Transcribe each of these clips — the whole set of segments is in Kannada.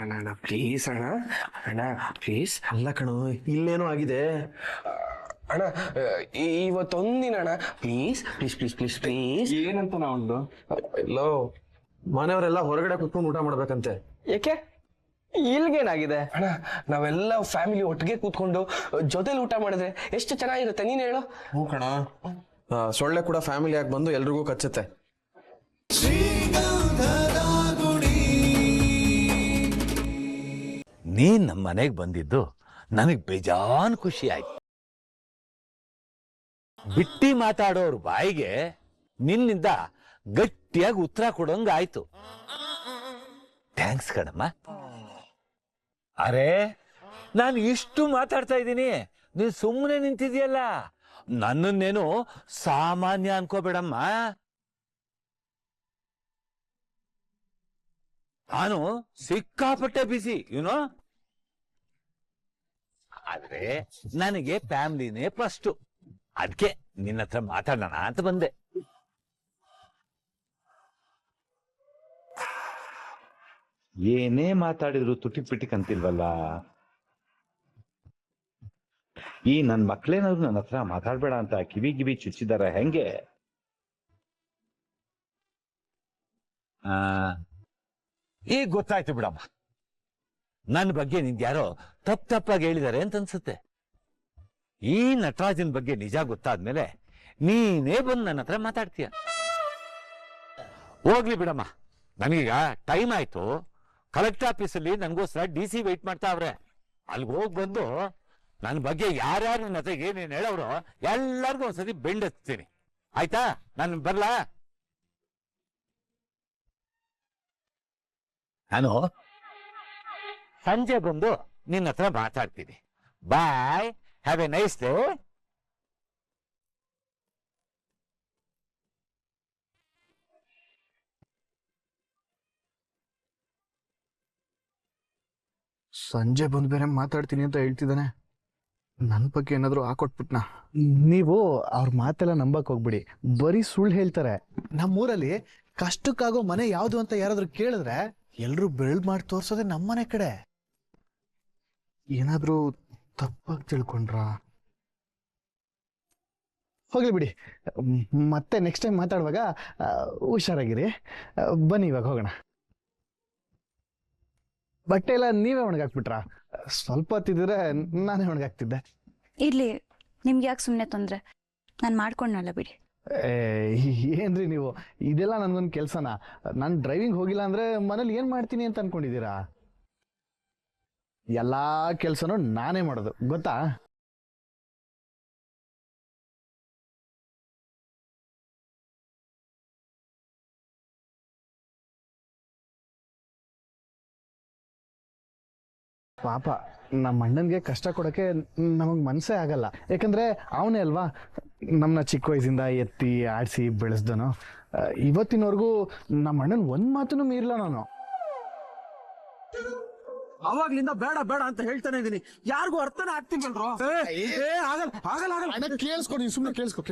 ಅಣ್ಣ ಅಣ್ಣ ಪ್ಲೀಸ್ ಅಣ್ಣ, ಅಣ್ಣ ಪ್ಲೀಸ್. ಅಲ್ಲ ಕಣೋ, ಇಲ್ಲೇನೋ ಆಗಿದೆ ಅಣ್ಣ. ಇವತ್ತೊಂದಿನ ಅಣ್ಣ, please please please please please. ಏನಂತ ನಾವೊಂದು ಎಲ್ಲೋ ಮನೆಯವರೆಲ್ಲ ಹೊರಗಡೆ ಕುತ್ಕೊಂಡು ಊಟ ಮಾಡ್ಬೇಕಂತೆ. ಯಾಕೆ? ಇಲ್ಗೇನಾಗಿದೆ ಅಣ್ಣ? ನಾವೆಲ್ಲ ಫ್ಯಾಮಿಲಿ ಒಟ್ಟಿಗೆ ಕೂತ್ಕೊಂಡು ಜೊತೆಲಿ ಊಟ ಮಾಡಿದ್ರೆ ಎಷ್ಟು ಚೆನ್ನಾಗಿರುತ್ತೆ, ನೀನ್ ಹೇಳು. ಹ್ಞೂ ಕಣ, ಸೊಳ್ಳೆ ಕೂಡ ಫ್ಯಾಮಿಲಿ ಆಗಿ ಬಂದು ಎಲ್ರಿಗೂ ಕಚ್ಚುತ್ತೆ. ನೀನ್ ನಮ್ಮ ಮನೆಗೆ ಬಂದಿದ್ದು ನನಗ್ ಬೇಜಾನ್ ಖುಷಿ ಆಯ್ತು. ಬಿಟ್ಟಿ ಮಾತಾಡೋರ್ ಬಾಯಿಗೆ ನಿನ್ನಿಂದ ಗಟ್ಟಿಯಾಗಿ ಉತ್ತರ ಕೊಡೋಂಗ ಆಯ್ತು. ಥ್ಯಾಂಕ್ಸ್ ಕಣಮ್ಮ. ಅರೆ, ನಾನು ಇಷ್ಟು ಮಾತಾಡ್ತಾ ಇದ್ದೀನಿ, ನೀನ್ ಸುಮ್ಮನೆ ನಿಂತಿದ್ಯಲ್ಲ. ನನ್ನನ್ನೇನು ಸಾಮಾನ್ಯ ಅನ್ಕೋಬೇಡಮ್ಮ. ನಾನು ಸಿಕ್ಕಾಪಟ್ಟೆ ಬಿಸಿ ಯುನೋ. ಆದ್ರೆ ನನಗೆ ಫ್ಯಾಮಿಲಿನೇ ಫಸ್ಟ್. ಅದಕ್ಕೆ ನಿನ್ನ ಹತ್ರ ಮಾತಾಡೋಣ ಅಂತ ಬಂದೆ. ಏನೇ ಮಾತಾಡಿದ್ರು ತುಟಿ ಪಿಟಿಕ್ ಅಂತಿಲ್ವಲ್ಲ. ಈ ನನ್ ಮಕ್ಳೇನಾದ್ರು ನನ್ನ ಹತ್ರ ಮಾತಾಡ್ಬೇಡ ಅಂತ ಕಿವಿ ಚುಚ್ಚಿದಾರ ಹೆಂಗೆ? ಈಗ ಗೊತ್ತಾಯ್ತು ಬಿಡಮ್ಮ. ನನ್ನ ಬಗ್ಗೆ ನಿಂಗೆ ಯಾರೋ ತಪ್ಪಾಗಿ ಹೇಳಿದ್ದಾರೆ ಅಂತ ಅನ್ಸುತ್ತೆ. ಈ ನಟರಾಜನ್ ಬಗ್ಗೆ ನಿಜ ಗೊತ್ತಾದ್ಮೇಲೆ ನೀನೇ ಬಂದು ನನ್ನ ಹತ್ರ ಮಾತಾಡ್ತೀಯ. ಹೋಗ್ಲಿ ಬಿಡಮ್ಮ, ನನಗೀಗ ಟೈಮ್ ಆಯ್ತು. ಕಲೆಕ್ಟರ್ ಆಫೀಸಲ್ಲಿ ನನಗೋಸ್ಕರ DC ವೆಯ್ಟ್ ಮಾಡ್ತಾ ಅವ್ರೆ. ಅಲ್ಲಿಗೆ ಹೋಗಿ ಬಂದು ನನ್ನ ಬಗ್ಗೆ ಯಾರ್ಯಾರು ನನ್ನ ಹತ್ರ ಏನೇನು ಹೇಳೋರು ಎಲ್ಲರಿಗೂ ಒಂದ್ಸತಿ ಬೆಂಡಸ್ತೀನಿ, ಆಯ್ತಾ? ನಾನು ಬರ್ಲಾ? ನಾನು ಸಂಜೆ ಬಂದು ನಿನ್ನ ಹತ್ರ ಮಾತಾಡ್ತೀನಿ. ಬಾಯ್, ಹ್ಯಾವ್ ಎ ನೈಸ್ ಡೇ. ಸಂಜೆ ಬಂದು ಬೇರೆ ಮಾತಾಡ್ತೀನಿ ಅಂತ ಹೇಳ್ತಿದ್ದಾನೆ. ನನ್ನ ಬಗ್ಗೆ ಏನಾದರೂ ಹಾಕೊಟ್ಬಿಟ್ನಾ? ನೀವು ಅವ್ರ ಮಾತೆಲ್ಲ ನಂಬಕ್ ಹೋಗ್ಬಿಡಿ, ಬರೀ ಸುಳ್ಳು ಹೇಳ್ತಾರೆ. ನಮ್ಮೂರಲ್ಲಿ ಕಷ್ಟಕ್ಕಾಗೋ ಮನೆ ಯಾವುದು ಅಂತ ಯಾರಾದ್ರೂ ಕೇಳಿದ್ರೆ ಎಲ್ರು ಬೆರಳು ಮಾಡಿ ತೋರ್ಸೋದೆ ನಮ್ಮನೆ ಕಡೆ. ಏನಾದರೂ ತಪ್ಪಾಗಿ ತಿಳ್ಕೊಂಡ್ರಾ? ಹೋಗ್ಲಿ ಬಿಡಿ, ಮತ್ತೆ ನೆಕ್ಸ್ಟ್ ಟೈಮ್ ಮಾತಾಡುವಾಗ ಹುಷಾರಾಗಿರಿ. ಬನ್ನಿ ಇವಾಗ ಹೋಗೋಣ. ಬಟ್ಟೆ ಎಲ್ಲ ನೀವೇ ಒಣಗಾಕ್ಬಿಟ್ರಾ? ಸ್ವಲ್ಪ ಹೊತ್ತಿದ್ರೆ ನಾನೇ ಒಣಗಾಕ್ತಿದ್ದೆ. ಇರ್ಲಿ, ನಿಮ್ಗೆ ಯಾಕೆ ಸುಮ್ಮನೆ ತೊಂದರೆ, ನಾನು ಮಾಡ್ಕೊಂಡಲ್ಲ ಬಿಡಿ. ಏನ್ರಿ ನೀವು, ಇದೆಲ್ಲ ನನ್ಗೊಂದು ಕೆಲ್ಸನಾ? ನಾನು ಡ್ರೈವಿಂಗ್ ಹೋಗಿಲ್ಲ ಅಂದ್ರೆ ಮನೇಲಿ ಏನ್ ಮಾಡ್ತೀನಿ ಅಂತ ಅನ್ಕೊಂಡಿದ್ದೀರಾ? ಎಲ್ಲಾ ಕೆಲ್ಸನೂ ನಾನೇ ಮಾಡೋದು, ಗೊತ್ತಾ? ಪಾಪ ನಮ್ಮ ಅಣ್ಣನ್ಗೆ ಕಷ್ಟ ಕೊಡಕ್ಕೆ ನಮಗ್ ಮನ್ಸೇ ಆಗಲ್ಲ. ಯಾಕಂದ್ರೆ ಅವನೇ ಅಲ್ವಾ ನಮ್ಮನ್ನ ಚಿಕ್ಕ ವಯಸ್ಸಿಂದ ಎತ್ತಿ ಆಡಿಸಿ ಬೆಳೆಸ್ದನು. ಇವತ್ತಿನವರೆಗೂ ನಮ್ಮ ಅಣ್ಣನ್ ಒಂದ್ ಮಾತನ್ನು ಮೀರ್ಲ ನಾನು. ಅವಾಗ್ಲಿಂದ ಬೇಡ ಬೇಡ ಅಂತ ಹೇಳ್ತಾನೆ ಇದೀನಿ, ಯಾರಿಗೂ ಅರ್ಥನೇ ಆಗ್ತಿಲ್ವಲ್ರೋ? ಆಗಲ್ಲ ಆಗಲ್ಲ ಆಗಲ್ಲ. ಕೇಳಿಸ್ಕೊ, ನೀನ್ ಸುಮ್ಮನೆ ಕೇಳಿಸ್ಕೊ.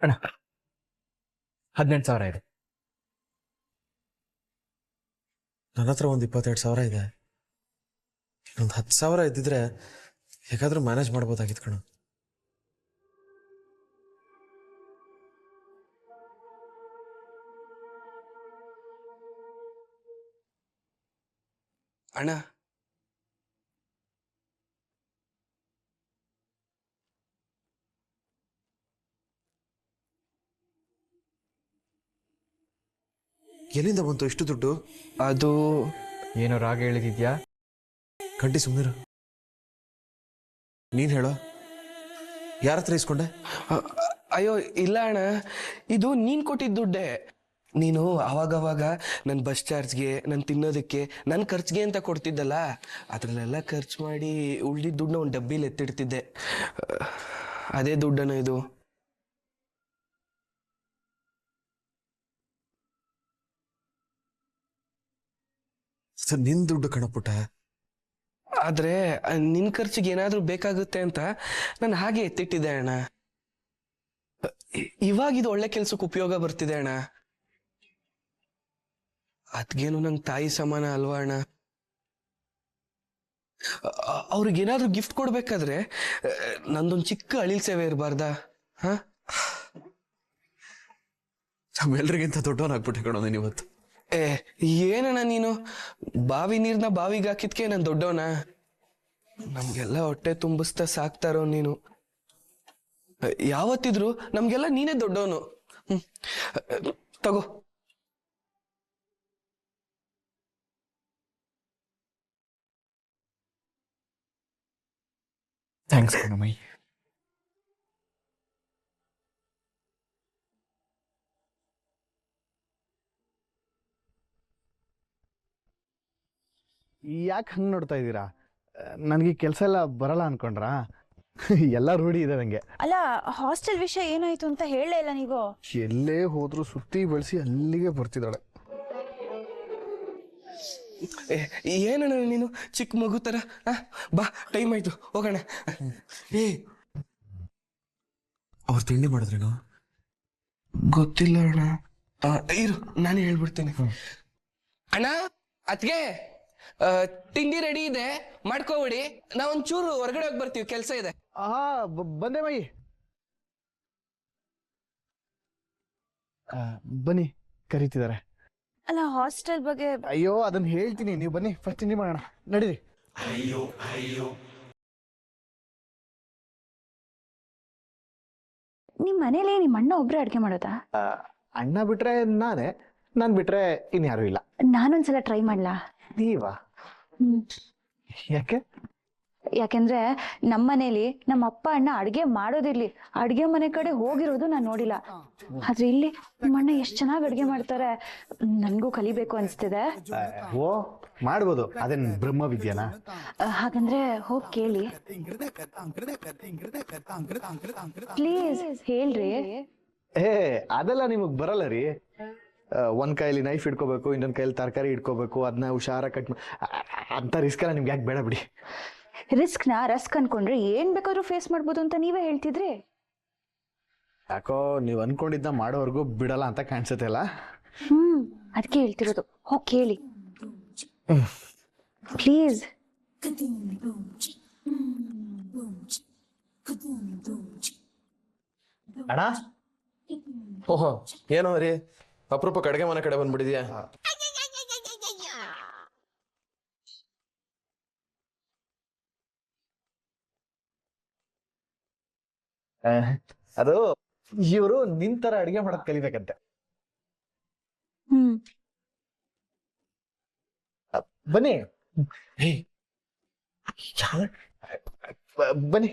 ಅಣ್ಣ, 18,000 ಇದೆ. ನನ್ನ ಹತ್ರ ಒಂದು 22,000 ಇದೆ. ಇನ್ನೊಂದು 10,000 ಇದ್ದಿದ್ರೆ ಹೇಗಾದ್ರೂ ಮ್ಯಾನೇಜ್ ಮಾಡ್ಬೋದಾಗಿತ್ತು ಕಣ. ಅಣ್ಣ, ಎಲ್ಲಿಂದ ಬಂತು ಇಷ್ಟು ದುಡ್ಡು? ಅದು ಏನೋ ರಾಗ ಹೇಳಿದ್ಯಾ? ಗಂಟಿ ಸುಮ್ಮನಿರು. ನೀನ್ ಹೇಳೋ, ಯಾರ ಹತ್ರ ಇಸ್ಕೊಂಡೆ? ಅಯ್ಯೋ ಇಲ್ಲ ಅಣ್ಣ, ಇದು ನೀನ್ ಕೊಟ್ಟಿದ್ದ ದುಡ್ಡೇ. ನೀನು ಅವಾಗವಾಗ ನನ್ನ ಬಸ್ ಚಾರ್ಜ್ಗೆ, ನನ್ನ ತಿನ್ನೋದಕ್ಕೆ, ನನ್ನ ಖರ್ಚಿಗೆ ಅಂತ ಕೊಡ್ತಿದ್ದಲ್ಲ, ಅದರಲ್ಲೆಲ್ಲ ಖರ್ಚು ಮಾಡಿ ಉಳಿದಿದ್ದ ದುಡ್ಡನ್ನ ಒಂದು ಡಬ್ಬಿಲಿ ಎತ್ತಿಡ್ತಿದ್ದೆ. ಅದೇ ದುಡ್ಡನ್ನು ಇದು. ನಿನ್ ದುಡ್ಡು ಕಣಪುಟ. ಆದ್ರೆ ನಿನ್ ಖರ್ಚಿಗೆ ಏನಾದ್ರೂ ಬೇಕಾಗುತ್ತೆ ಅಂತ ನಾನು ಹಾಗೆ ಎತ್ತಿಟ್ಟಿದ್ದೆ ಅಣ್ಣ. ಇವಾಗ ಇದು ಒಳ್ಳೆ ಕೆಲ್ಸಕ್ಕೆ ಉಪಯೋಗ ಬರ್ತಿದೆ ಅಣ್ಣ. ಅದ್ಗೇನು ನಂಗೆ ತಾಯಿ ಸಮಾನ ಅಲ್ವಾ ಅಣ್ಣ. ಅವ್ರಿಗೇನಾದ್ರೂ ಗಿಫ್ಟ್ ಕೊಡ್ಬೇಕಾದ್ರೆ ನಂದೊಂದು ಚಿಕ್ಕ ಅಳಿಲ್ ಸೇವೆ ಇರಬಾರ್ದಾ? ಹಾ, ನಮ್ಮೆಲ್ರಿಗಿಂತ ದೊಡ್ಡವನಾಗ್ಬಿಟ್ಟೆ ಕಣೋ ನೀನು ಇವತ್ತು. ಏ ಏನಣ್ಣ ನೀನು, ಬಾವಿ ನೀರ್ನ ಬಾವಿಗೆ ಹಾಕಿದ್ಕೆ ನಾನು ದೊಡ್ಡವನ? ನಮ್ಗೆಲ್ಲ ಹೊಟ್ಟೆ ತುಂಬಿಸ್ತಾ ಸಾಕ್ತಾರೋ ನೀನು. ಯಾವತ್ತಿದ್ರು ನಮ್ಗೆಲ್ಲ ನೀನೇ ದೊಡ್ಡವನು. ತಗೋ. ಥ್ಯಾಂಕ್ಸ್ ಕಣಮೈ. ಯಾಕೆ ಹಂಗೆ ನೋಡ್ತಾ ಇದ್ದೀರಾ? ನನಗೆ ಕೆಲಸ ಎಲ್ಲ ಬರಲ್ಲ ಅನ್ಕೊಂಡ್ರಾ? ಎಲ್ಲ ರೂಢಿ ಇದೆ ನಂಗೆ. ಅಲ್ಲ, ಹಾಸ್ಟೆಲ್ ವಿಷಯ ಏನಾಯ್ತು ಅಂತ ಹೇಳಲೇ ಇಲ್ಲ ನೀವು. ಎಲ್ಲೇ ಹೋದ್ರು ಸುತ್ತಿ ಬೆಳೆಸಿ ಅಲ್ಲಿಗೆ ಬರ್ತಿದ್ದಾಳೆ. ಏನಣ್ಣ ನೀನು ಚಿಕ್ಕ ಮಗು ತರ? ಬಾ, ಟೈಮ್ ಆಯ್ತು, ಹೋಗೋಣ. ಏ, ಅವ್ರು ತಿಂಡಿ ಮಾಡಿದ್ರೇನೋ? ಗೊತ್ತಿಲ್ಲ ಅಣ್ಣ. ಇರು, ನಾನೇ ಹೇಳ್ಬಿಡ್ತೇನೆ. ಅಣ್ಣ, ಅದ್ಗೆ ತಿಂಡಿ ರೆಡಿ ಇದೆ, ಮಾಡ್ಕೋಬಿಡಿ. ನಾವೊಂಚೂರು ಹೊರಗಡೆ ಹೋಗಿ ಬರ್ತೀವಿ, ಕೆಲಸ ಇದೆ. ಬಂದೆ ಮೈ. ಬನ್ನಿ, ಕರೀತಿದ್ದಾರೆ. ಅಲ್ಲ, ಹಾಸ್ಟೆಲ್ ಬಗ್ಗೆ ಅಯ್ಯೋ ಅದನ್ನ ಹೇಳ್ತೀನಿ, ನೀವು ಬನ್ನಿ, ಫಸ್ಟ್ ತಿಂಡಿ ಮಾಡೋಣ, ನಡೀರಿ. ನಿಮ್ ಮನೇಲಿ ನಿಮ್ಮ ಅಣ್ಣ ಒಬ್ರೇ ಅಡ್ಗೆ ಮಾಡೋದಾ? ಅಣ್ಣ ಬಿಟ್ರೆ ನಾನ್ ಬಿಟ್ರೆ ಇನ್ಯಾರು ಇಲ್ಲ. ನಾನೊಂದ್ಸಲ ಟ್ರೈ ಮಾಡ್ಲಾ? ನೀವಾ? ಯಾಕೆ? ಯಾಕೆಂದ್ರೆ ನಮ್ಮ ಮನೇಲಿ ನಮ್ಮ ಅಪ್ಪ ಅಣ್ಣ ಅಡ್ಗೆ ಮಾಡೋದಿರ್ಲಿ, ಅಡ್ಗೆ ಮನೆ ಕಡೆ ಹೋಗಿರೋದು ನಾನು ನೋಡಿಲ್ಲ. ಆದ್ರೆ ಇಲ್ಲಿ ನಿಮ್ಮ ಅಣ್ಣ ಎಷ್ಟ್ ಚೆನ್ನಾಗಿ ಅಡ್ಗೆ ಮಾಡ್ತಾರೆ, ನನ್ಗೂ ಕಲಿಬೇಕು ಅನ್ಸ್ತಿದೆ. ಓ, ಮಾಡ್ಬೋದು. ಅದೇನ್ ಬ್ರಹ್ಮ ವಿದ್ಯಾನಾ? ಹಾಗಂದ್ರೆ ಹೋಗ್ ಕೇಳಿ ಪ್ಲೀಸ್, ಹೇಳ್ರಿ. ಅದೆಲ್ಲ ನಿಮಗ್ ಬರಲ್ಲ ರೀ. ಒಂದ್ ಕೈಲಿ ನೈಫ್ ಇಟ್ಕೋಬೇಕು, ಇನ್ನೊಂದ್ ಕೈಲಿ ತರಕಾರಿ ಇಟ್ಕೋಬೇಕು, ಅದನ್ನ ಹುಷಾರ ಕಟ್ ಅಂತ ರಿಸ್ಕ್ ಎಲ್ಲ ನಿಮ್ಗೆ ಯಾಕೆ ಬೇಡ ಬಿಡಿ. ರಿಸ್ಕ್ನ ರಸ್ಕ್ ಅನ್ಕೊಂಡ್ರೆ ಏನ್ ಬೇಕಾದ್ರೂ ಫೇಸ್ ಮಾಡ್ಬೋದು ಅಂತ ನೀವೇ ಹೇಳ್ತಿದ್ರಿ. ಯಾಕೋ ನೀವ್ ಅನ್ಕೊಂಡಿದ್ದ ಮಾಡೋವರೆಗೂ ಬಿಡಲ್ಲ ಅಂತ ಕಾಣಿಸುತ್ತೆ ಅಲ್ಲ? ಅದಕ್ಕೆ ಹೇಳ್ತಿರೋದು, ಹೋಗ್ ಕೇಳಿ ಪ್ಲೀಸ್. ಅಣ್ಣ, ಓಹೋ, ಏನೋ ರೀ ಅಪರೂಪಕ್ಕೆ ಅಡುಗೆ ಮನೆ ಕಡೆ ಬಂದ್ಬಿಟ್ಟಿದ್ಯಾ? ಅದು ಇವರು ನಿಂತರ ಅಡಿಗೆ ಮಾಡಕ್ ಕಲಿಬೇಕಂತೆ. ಬನ್ನಿ ಬನ್ನಿ.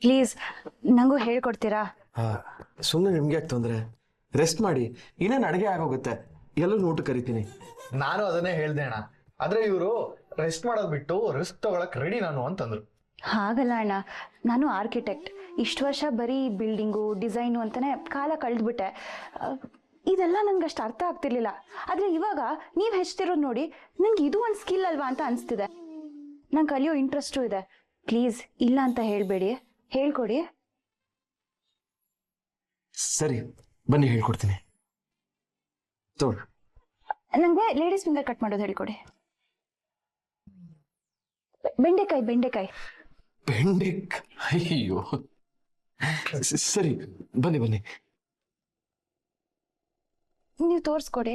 ಪ್ಲೀಸ್, ನಂಗೂ ಹೇಳ್ಕೊಡ್ತೀರಾ? ಸುಮ್ಮನೆ ನಿಮ್ಗೆ ಯಾಕೆ ತೊಂದ್ರೆ? ರೆಸ್ಟ್ ಮಾಡಿ, ಇನ್ನೇನು ಅಡುಗೆ ಆಗೋಗುತ್ತೆ, ಎಲ್ಲರೂ ಊಟ ಕರಿತೀನಿ. ನಾನು ಅದನ್ನೇ ಹೇಳ್ದೆ ಅಣ್ಣ, ಆದ್ರೆ ಇವರು ರೆಸ್ಟ್ ಮಾಡೋದ್ ಬಿಟ್ಟು ರಿಸ್ಕ್ ತಗೊಳಕ್ ರೆಡಿ ನಾನು ಅಂತಂದ್ರು. ಹಾಗಲ್ಲ ಅಣ್ಣ, ನಾನು ಆರ್ಕಿಟೆಕ್ಟ್. ಇಷ್ಟು ವರ್ಷ ಬರೀ ಬಿಲ್ಡಿಂಗು ಡಿಸೈನು ಅಂತಾನೆ ಕಾಲ ಕಳೆದ್ಬಿಟ್ಟೆ. ಇದೆಲ್ಲ ನನ್ಗೆ ಅಷ್ಟು ಅರ್ಥ ಆಗ್ತಿರ್ಲಿಲ್ಲ. ಆದ್ರೆ ಇವಾಗ ನೀವ್ ಹೆಚ್ಚಿರೋದು ನೋಡಿ ನಂಗೆ ಇದು ಒಂದು ಸ್ಕಿಲ್ ಅಲ್ವಾ ಅಂತ ಅನಿಸ್ತಿದೆ. ನಂಗೆ ಕಲಿಯೋ ಇಂಟ್ರೆಸ್ಟು ಇದೆ. ಪ್ಲೀಸ್, ಇಲ್ಲ ಅಂತ ಹೇಳ್ಬೇಡಿ, ಹೇಳ್ಕೊಡಿ. ಸರಿ, ಬನ್ನಿ ಹೇಳ್ಕೊಡ್ತೀನಿ. ತೋಳ್, ನಂಗೆ ಲೇಡೀಸ್ ಫಿಂಗರ್ ಕಟ್ ಮಾಡೋದು ಹೇಳ್ಕೊಡಿ. ಬೆಂಡೆಕಾಯಿ ಬೆಂಡೆಕಾಯಿ ಅಯ್ಯೋ, ಸರಿ ಬನ್ನಿ ಬನ್ನಿ, ನೀವು ತೋರಿಸ್ಕೊಡಿ.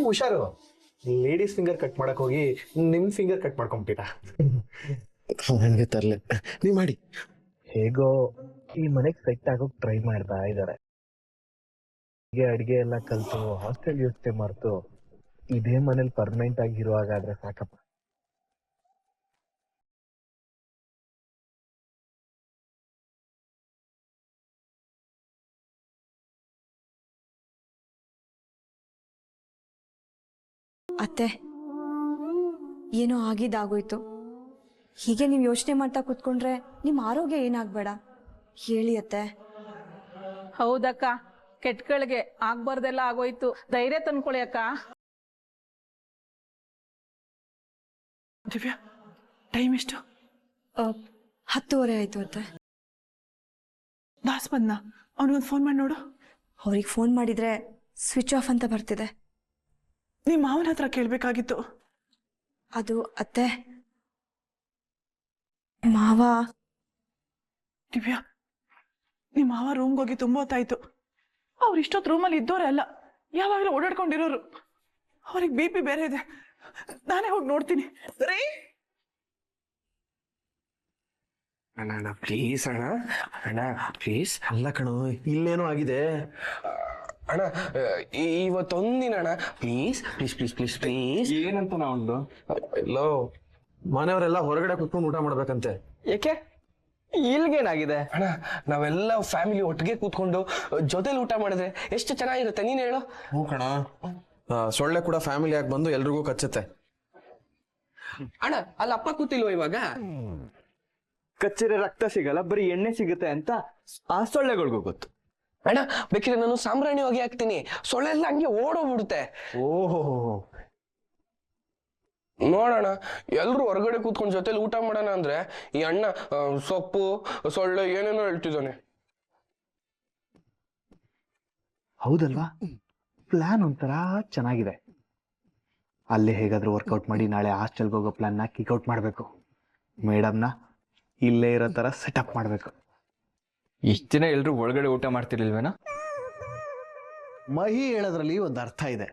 ಹುಷಾರು, ಲೇಡೀಸ್ ಫಿಂಗರ್ ಕಟ್ ಮಾಡಕ್ ಹೋಗಿ ನಿಮ್ ಫಿಂಗರ್ ಕಟ್ ಮಾಡ್ಕೊಂಬಿಟ್ಟಿರ. ನನಗೆ ತರ್ಲೆ, ನೀವ್ ಮಾಡಿ. ಹೇಗೋ ಈ ಮನೆಗ್ ಸೆಟ್ ಆಗೋಕ್ ಟ್ರೈ ಮಾಡ್ತಾ ಇದಾರೆ. ಅಡ್ಗೆ ಎಲ್ಲ ಕಲ್ತು ಹಾಸ್ಟೆಲ್ ಯೋಚನೆ ಮರ್ತು ಇದೇ ಮನೇಲಿ ಪರ್ಮನೆಂಟ್ ಆಗಿರುವಾಗಾದ್ರೆ ಸಾಕಪ್ಪ. ಅತ್ತೆ, ಏನೋ ಆಗಿದ್ದಾಗೋಯ್ತು. ಹೀಗೆ ನೀವು ಯೋಚನೆ ಮಾಡ್ತಾ ಕೂತ್ಕೊಂಡ್ರೆ ನಿಮ್ಮ ಆರೋಗ್ಯ ಏನಾಗಬೇಡ. ಹೇಳಿ ಅತ್ತೆ. ಹೌದಕ್ಕ, ಕೆಟ್ಟಗಳಿಗೆ ಆಗ್ಬಾರ್ದೆಲ್ಲ ಆಗೋಯ್ತು. ಧೈರ್ಯ ತಂದ್ಕೊಳ್ಳಿ ಅಕ್ಕ. ದಿವ್ಯಾ, ಟೈಮ್ ಎಷ್ಟು? 10:30 ಆಯ್ತು ಅತ್ತೆ. ದಾಸ್ ಬಂದ್ನ? ಅವನಿಗೊಂದು ಫೋನ್ ಮಾಡಿ ನೋಡು. ಅವ್ರಿಗೆ ಫೋನ್ ಮಾಡಿದ್ರೆ ಸ್ವಿಚ್ ಆಫ್ ಅಂತ ಬರ್ತಿದೆ. ನಿಮ್ಮ ಮಾವನ ಹತ್ರ ಕೇಳಬೇಕಾಗಿತ್ತು. ಅದು ಅತ್ತೆ, ಮಾವ. ದಿವ್ಯಾ, ನಿಮ್ಮ ಮಾವ ರೂಮ್ಗೆ ಹೋಗಿ ತುಂಬ ಹೊತ್ತಾಯ್ತು. ಅವ್ರು ಇಷ್ಟೊತ್ತು ರೂಮಲ್ಲಿ ಇದ್ದೋರೇ ಅಲ್ಲ, ಯಾವಾಗಲೂ ಓಡಾಡ್ಕೊಂಡಿರೋರು. ಅವ್ರಿಗೆ BP ಬೇರೆ ಇದೆ. ನಾನೇ ಹೋಗಿ ನೋಡ್ತೀನಿ. ಸರಿ ಅಣ್ಣ ಪ್ಲೀಸ್ ಅಣ್ಣ, ಅಣ್ಣ ಪ್ಲೀಸ್. ಅಲ್ಲ ಕಣೋ, ಇಲ್ಲೇನೋ ಆಗಿದೆ. ಅಣ್ಣ ಇವತ್ತೊಂದಿನ ಅಣ್ಣ, please please please please please. ಏನಂತ ನಾವೊಂದು ಎಲ್ಲೋ ಮನೆಯವರೆಲ್ಲ ಹೊರಗಡೆ ಕುತ್ಕೊಂಡು ಊಟ ಮಾಡ್ಬೇಕಂತೆ. ಯಾಕೆ? ಇಲ್ಗೇನಾಗಿದೆ ಅಣ್ಣ? ನಾವೆಲ್ಲ ಫ್ಯಾಮಿಲಿ ಒಟ್ಟಿಗೆ ಕೂತ್ಕೊಂಡು ಜೊತೆಲಿ ಊಟ ಮಾಡಿದ್ರೆ ಎಷ್ಟು ಚೆನ್ನಾಗಿರುತ್ತೆ, ನೀನ್ ಹೇಳು. ಹ್ಞೂ ಕಣ, ಸೊಳ್ಳೆ ಕೂಡ ಫ್ಯಾಮಿಲಿ ಆಗಿ ಬಂದು ಎಲ್ರಿಗೂ ಕಚ್ಚುತ್ತೆ. ಅಣ್ಣ ಅಲ್ಲಿ ಅಪ್ಪ ಕೂತಿಲ್ವ ಇವಾಗ? ಕಚ್ಚಿರೆ ರಕ್ತ ಸಿಗಲ್ಲ, ಬರೀ ಎಣ್ಣೆ ಸಿಗುತ್ತೆ ಅಂತ ಆ ಸೊಳ್ಳೆಗಳಿಗೂ ಗೊತ್ತು. ಅಣ್ಣ ಬೇಕಿದ್ರೆ ನಾನು ಸಾಂಬ್ರಾಣಿ ಹೋಗಿ ಹಾಕ್ತೀನಿ, ಸೊಳ್ಳೆ ಎಲ್ಲ ಹಂಗೆ ಓಡೋಗ್ಬಿಡುತ್ತೆ. ಓಹೋ, ನೋಡೋಣ, ಎಲ್ರು ಹೊರಗಡೆ ಕೂತ್ಕೊಂಡು ಜೊತೆಲಿ ಊಟ ಮಾಡೋಣ ಅಂದ್ರೆ ಈ ಅಣ್ಣ ಸೊಪ್ಪು ಸೊಳ್ಳೆ ಏನೇನೋ ಹೇಳ್ತಿದ್ದಾನೆ. ಹೌದಲ್ವಾ? ಪ್ಲಾನ್ ಒಂಥರ ಚೆನ್ನಾಗಿದೆ. ಅಲ್ಲೇ ಹೇಗಾದ್ರೂ ವರ್ಕೌಟ್ ಮಾಡಿ ನಾಳೆ ಹಾಸ್ಟೆಲ್ಗೆ ಹೋಗೋ ಪ್ಲಾನ್ನ ಕಿಕ್ಔಟ್ ಮಾಡಬೇಕು. ಮೇಡಮ್ನ ಇಲ್ಲೇ ಇರೋ ಥರ ಸೆಟಪ್ ಮಾಡಬೇಕು. ಇಷ್ಟ ದಿನ ಎಲ್ರು ಒಳಗಡೆ ಊಟ ಮಾಡ್ತಿರ್ಲಿಲ್ವೇನೋ? ಮಹಿ ಹೇಳೋದ್ರಲ್ಲಿ ಒಂದು ಅರ್ಥ ಇದೆ.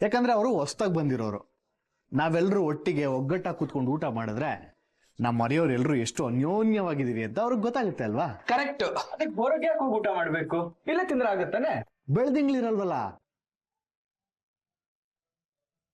ಯಾಕಂದ್ರೆ ಅವರು ಹೊಸ್ದಾಗಿ ಬಂದಿರೋರು. ನಾವೆಲ್ಲರೂ ಒಟ್ಟಿಗೆ ಒಗ್ಗಟ್ಟಾಗಿ ಕೂತ್ಕೊಂಡು ಊಟ ಮಾಡಿದ್ರೆ ನಮ್ಮ ಮನೆಯವ್ರು ಎಲ್ಲರೂ ಎಷ್ಟು ಅನ್ಯೋನ್ಯವಾಗಿದ್ದೀವಿ ಅಂತ ಅವ್ರಿಗೆ ಗೊತ್ತಾಗುತ್ತೆ ಅಲ್ವಾ? ಕರೆಕ್ಟ್. ಅದಕ್ಕೆ ಹೊರಗೆ ಹೋಗಿ ಊಟ ಮಾಡ್ಬೇಕು, ಇಲ್ಲ ತಿಂದ್ರೆ ಆಗುತ್ತಾನೆ. ಬೆಳ್ದಿಂಗ್ಳಿರಲ್ವಲ್ಲ,